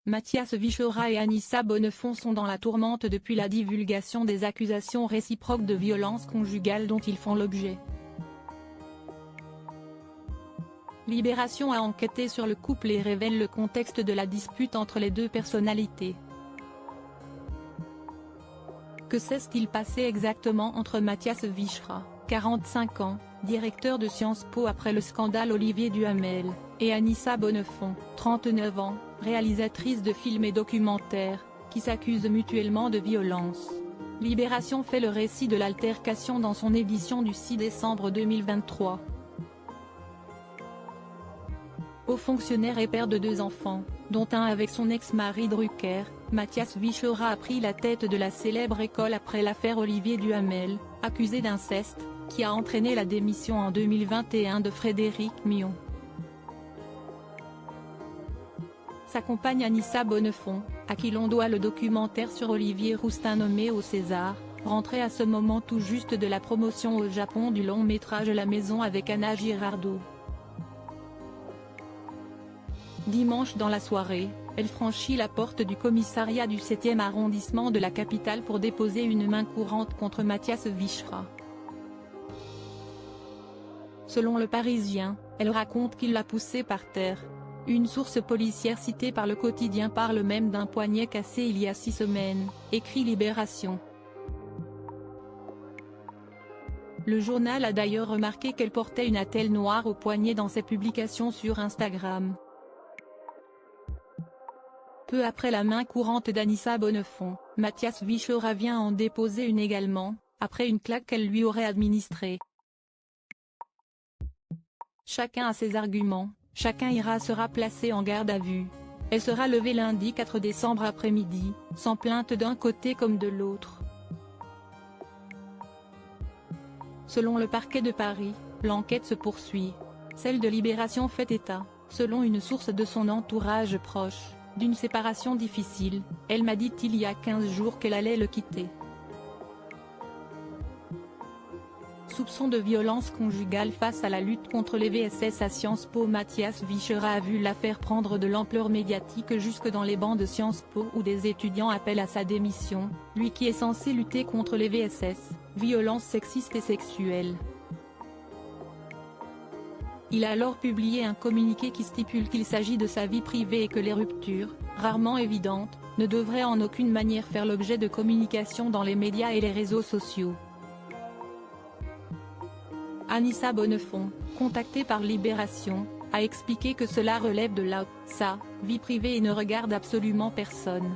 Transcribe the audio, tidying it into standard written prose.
Mathias Vichora et Anissa Bonnefond sont dans la tourmente depuis la divulgation des accusations réciproques de violence conjugale dont ils font l'objet. Libération a enquêté sur le couple et révèle le contexte de la dispute entre les deux personnalités. Que s'est-il passé exactement entre Mathias Vichora, 45 ans, directeur de Sciences Po après le scandale Olivier Duhamel, et Anissa Bonnefond, 39 ans, réalisatrice de films et documentaires, qui s'accusent mutuellement de violence. Libération fait le récit de l'altercation dans son édition du 6 décembre 2023. Haut fonctionnaire et père de 2 enfants, dont un avec son ex-mari Drucker, Mathias Vichora a pris la tête de la célèbre école après l'affaire Olivier Duhamel, accusé d'inceste, qui a entraîné la démission en 2021 de Frédéric Mion. Sa compagne Anissa Bonnefond, à qui l'on doit le documentaire sur Olivier Rousteing nommé au César, rentrait à ce moment tout juste de la promotion au Japon du long-métrage La Maison avec Anna Girardot. Dimanche dans la soirée, elle franchit la porte du commissariat du 7e arrondissement de la capitale pour déposer une main courante contre Mathias Vichora. Selon Le Parisien, elle raconte qu'il l'a poussée par terre. Une source policière citée par le quotidien parle même d'un poignet cassé il y a 6 semaines, écrit Libération. Le journal a d'ailleurs remarqué qu'elle portait une attelle noire au poignet dans ses publications sur Instagram. Peu après la main courante d'Anissa Bonnefond, Mathias Vichora vient en déposer une également, après une claque qu'elle lui aurait administrée. Chacun a ses arguments, chacun sera placé en garde à vue. Elle sera levée lundi 4 décembre après-midi, sans plainte d'un côté comme de l'autre. Selon le parquet de Paris, l'enquête se poursuit. Celle de Libération fait état, selon une source de son entourage proche, d'une séparation difficile. Elle m'a dit il y a 15 jours qu'elle allait le quitter. Soupçon de violence conjugale face à la lutte contre les VSS à Sciences Po. Mathias Vichora a vu l'affaire prendre de l'ampleur médiatique jusque dans les bancs de Sciences Po où des étudiants appellent à sa démission, lui qui est censé lutter contre les VSS, violences sexistes et sexuelles. Il a alors publié un communiqué qui stipule qu'il s'agit de sa vie privée et que les ruptures, rarement évidentes, ne devraient en aucune manière faire l'objet de communication dans les médias et les réseaux sociaux. Anissa Bonnefond, contactée par Libération, a expliqué que cela relève de sa vie privée et ne regarde absolument personne.